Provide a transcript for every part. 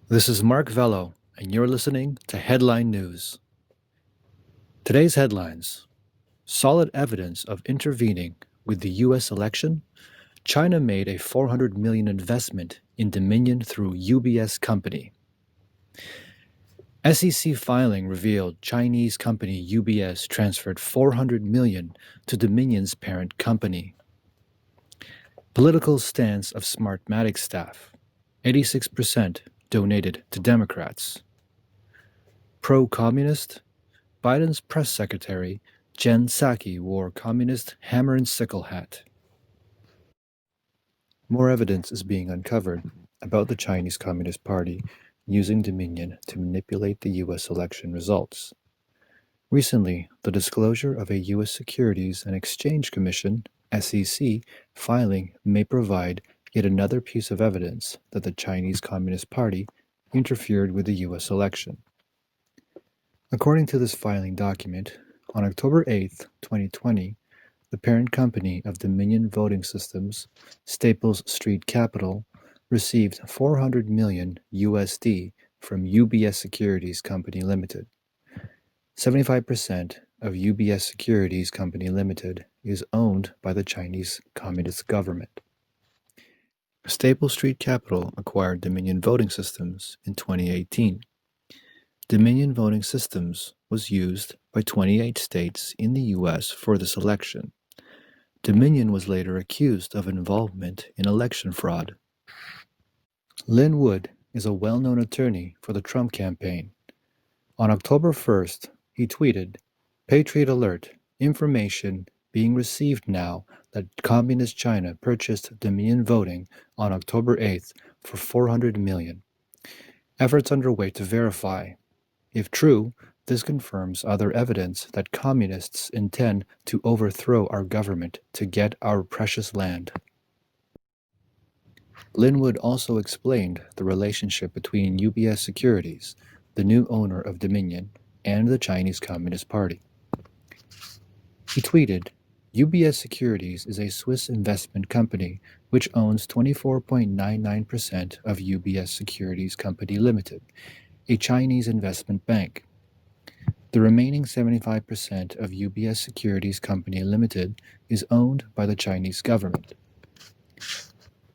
This is Mark Vello, and you're listening to Headline News. Today's headlines: solid evidence of intervening with the U.S. election. China made a $400 million investment in Dominion through UBS company. SEC filing revealed Chinese company UBS transferred $400 million to Dominion's parent company. Political stance of Smartmatic staff: 86% donated to Democrats. Pro-communist: Biden's press secretary, Jen Psaki, wore communist hammer-and-sickle hat. More evidence is being uncovered about the Chinese Communist Party using Dominion to manipulate the U.S. election results. Recently, the disclosure of a U.S. Securities and Exchange Commission (SEC) filing may provide yet another piece of evidence that the Chinese Communist Party interfered with the U.S. election. According to this filing document, on October 8, 2020, the parent company of Dominion Voting Systems, Staples Street Capital, received $400 million USD from UBS Securities Company Limited. 75% of UBS Securities Company Limited is owned by the Chinese Communist government. Staples Street Capital acquired Dominion Voting Systems in 2018. Dominion Voting Systems was used by 28 states in the U.S. for this election. Dominion was later accused of involvement in election fraud. Lin Wood is a well-known attorney for the Trump campaign. On October 1st, he tweeted, "Patriot alert, information being received now that Communist China purchased Dominion Voting on October 8th for $400 million. Efforts underway to verify. If true, this confirms other evidence that communists intend to overthrow our government to get our precious land." Linwood also explained the relationship between UBS Securities, the new owner of Dominion, and the Chinese Communist Party. He tweeted, "UBS Securities is a Swiss investment company which owns 24.99% of UBS Securities Company Limited, a Chinese investment bank. The remaining 75% of UBS Securities Company Limited is owned by the Chinese government."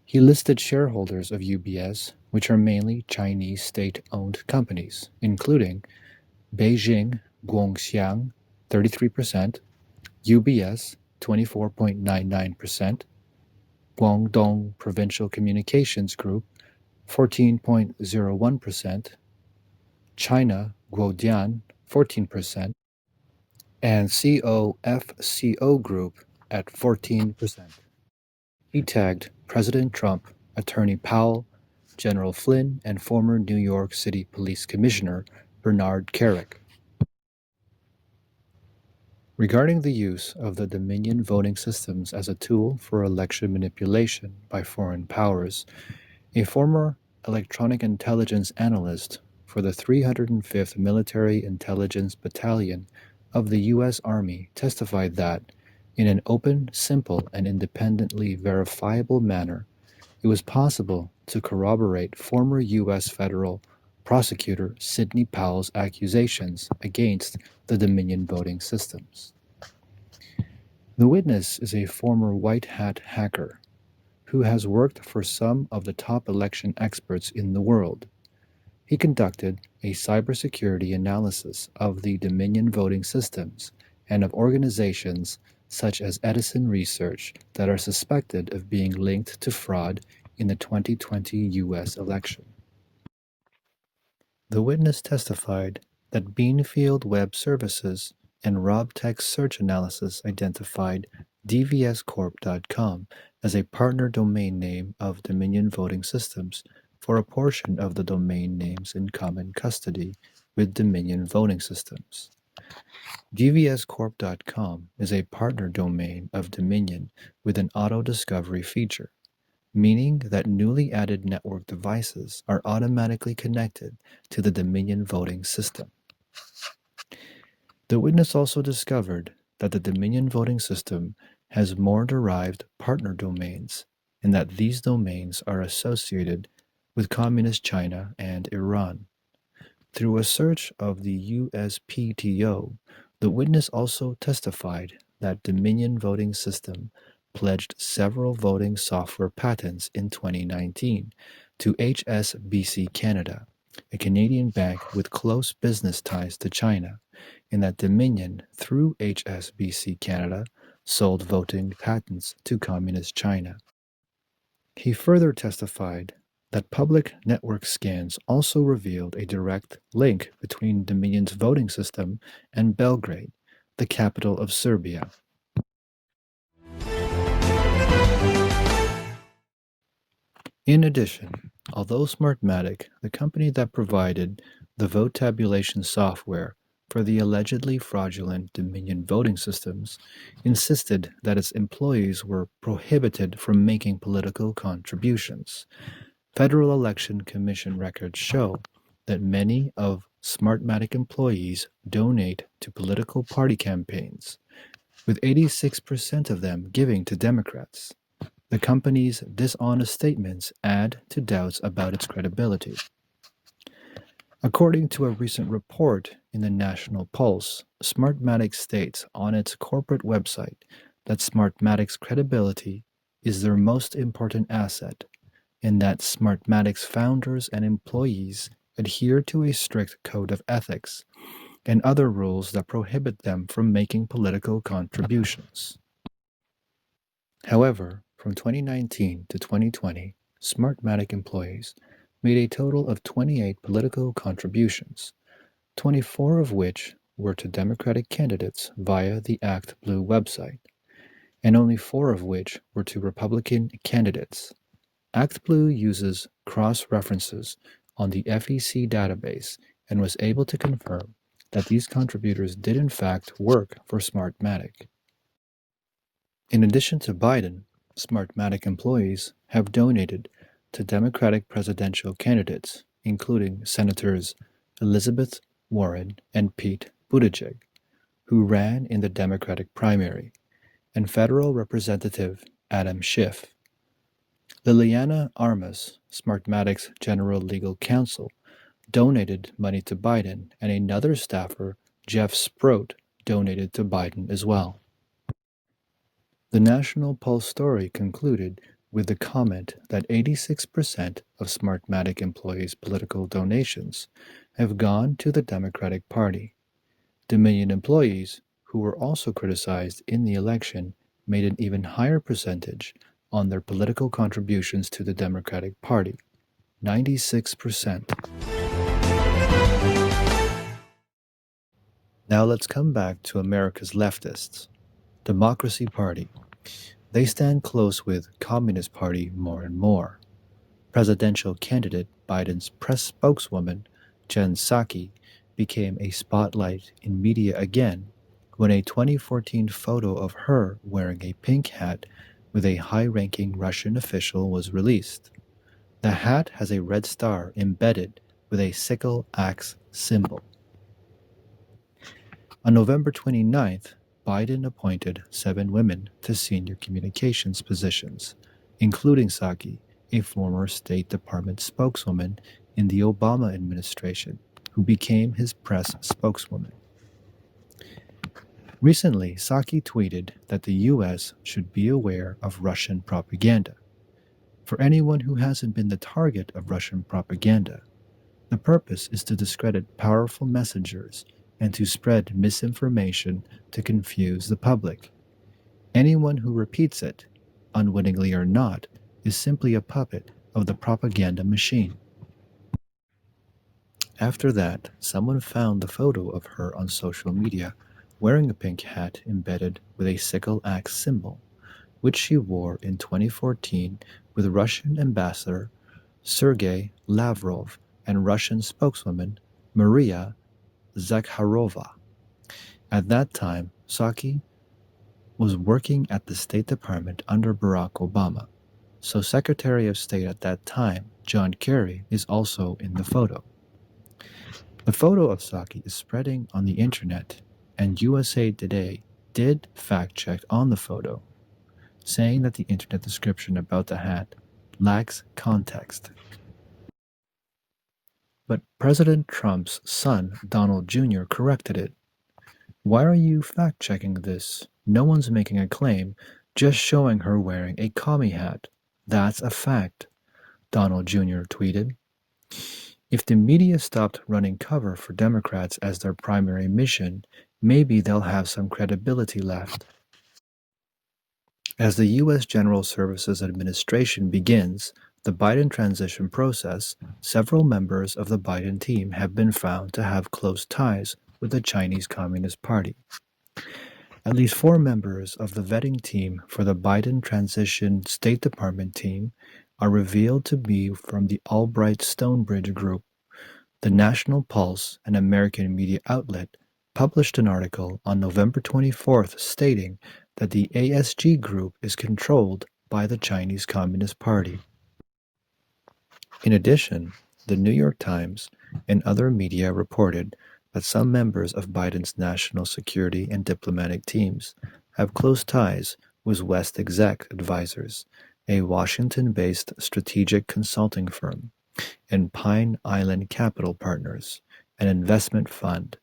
He listed shareholders of UBS, which are mainly Chinese state-owned companies, including Beijing Guoxiang, 33%, UBS, 24.99%, Guangdong Provincial Communications Group, 14.01%, China Guodian, 14%, and COFCO Group at 14%. He tagged President Trump, Attorney Powell, General Flynn, and former New York City Police Commissioner Bernard Kerik. Regarding the use of the Dominion voting systems as a tool for election manipulation by foreign powers, a former electronic intelligence analyst for the 305th Military Intelligence Battalion of the U.S. Army testified that, in an open, simple, and independently verifiable manner, it was possible to corroborate former U.S. federal prosecutor Sidney Powell's accusations against the Dominion voting systems. The witness is a former white hat hacker who has worked for some of the top election experts in the world. He conducted a cybersecurity analysis of the Dominion voting systems and of organizations such as Edison Research that are suspected of being linked to fraud in the 2020 U.S. election. The witness testified that Beanfield Web Services and RobTech Search Analysis identified dvscorp.com as a partner domain name of Dominion Voting Systems for a portion of the domain names in common custody with Dominion Voting Systems. dvscorp.com is a partner domain of Dominion with an auto-discovery feature, meaning that newly added network devices are automatically connected to the Dominion voting system. The witness also discovered that the Dominion voting system has more derived partner domains and that these domains are associated with Communist China and Iran. Through a search of the USPTO, the witness also testified that Dominion Voting System pledged several voting software patents in 2019 to HSBC Canada, a Canadian bank with close business ties to China, and that Dominion, through HSBC Canada, sold voting patents to Communist China. He further testified that public network scans also revealed a direct link between Dominion's voting system and Belgrade, the capital of Serbia. In addition, although Smartmatic, the company that provided the vote tabulation software for the allegedly fraudulent Dominion voting systems, insisted that its employees were prohibited from making political contributions. Federal Election Commission records show that many of Smartmatic employees donate to political party campaigns, with 86% of them giving to Democrats. The company's dishonest statements add to doubts about its credibility. According to a recent report in the National Pulse, Smartmatic states on its corporate website that Smartmatic's credibility is their most important asset, and that Smartmatic's founders and employees adhere to a strict code of ethics and other rules that prohibit them from making political contributions. However, from 2019 to 2020, Smartmatic employees made a total of 28 political contributions, 24 of which were to Democratic candidates via the Act Blue website, and only 4 of which were to Republican candidates. ActBlue uses cross-references on the FEC database and was able to confirm that these contributors did in fact work for Smartmatic. In addition to Biden, Smartmatic employees have donated to Democratic presidential candidates, including Senators Elizabeth Warren and Pete Buttigieg, who ran in the Democratic primary, and federal Representative Adam Schiff. Liliana Armas, Smartmatic's general legal counsel, donated money to Biden, and another staffer, Jeff Sproat, donated to Biden as well. The National Pulse story concluded with the comment that 86% of Smartmatic employees' political donations have gone to the Democratic Party. Dominion employees, who were also criticized in the election, made an even higher percentage on their political contributions to the Democratic Party, 96%. Now let's come back to America's leftists. Democracy Party. They stand close with Communist Party more and more. Presidential candidate Biden's press spokeswoman, Jen Psaki, became a spotlight in media again when a 2014 photo of her wearing a pink hat with a high-ranking Russian official was released. The hat has a red star embedded with a sickle axe symbol. On November 29th, Biden appointed 7 women to senior communications positions, including Psaki, a former State Department spokeswoman in the Obama administration, who became his press spokeswoman. Recently, Psaki tweeted that the U.S. should be aware of Russian propaganda. For anyone who hasn't been the target of Russian propaganda, the purpose is to discredit powerful messengers and to spread misinformation to confuse the public. Anyone who repeats it, unwittingly or not, is simply a puppet of the propaganda machine. After that, someone found the photo of her on social media wearing a pink hat embedded with a sickle axe symbol, which she wore in 2014 with Russian Ambassador Sergei Lavrov and Russian spokeswoman Maria Zakharova. At that time, Psaki was working at the State Department under Barack Obama, so Secretary of State at that time, John Kerry, is also in the photo. The photo of Psaki is spreading on the internet, and USA Today did fact-check on the photo, saying that the internet description about the hat lacks context. But President Trump's son, Donald Jr., corrected it. Why are you fact checking this? No one's making a claim, just showing her wearing a commie hat. That's a fact, Donald Jr. tweeted. If the media stopped running cover for Democrats as their primary mission, maybe they'll have some credibility left. As the U.S. General Services Administration begins the Biden transition process, several members of the Biden team have been found to have close ties with the Chinese Communist Party. At least 4 members of the vetting team for the Biden transition State Department team are revealed to be from the Albright-Stonebridge Group. The National Pulse, an American media outlet, published an article on November 24th stating that the ASG Group is controlled by the Chinese Communist Party. In addition, the New York Times and other media reported that some members of Biden's national security and diplomatic teams have close ties with West Exec Advisors, a Washington-based strategic consulting firm, and Pine Island Capital Partners, an investment fund,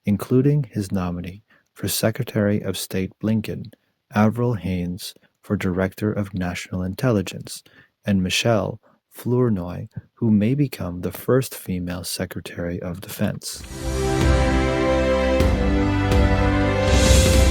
including his nominee for Secretary of State Blinken, Avril Haines for Director of National Intelligence, and Michelle Flournoy, who may become the first female Secretary of Defense.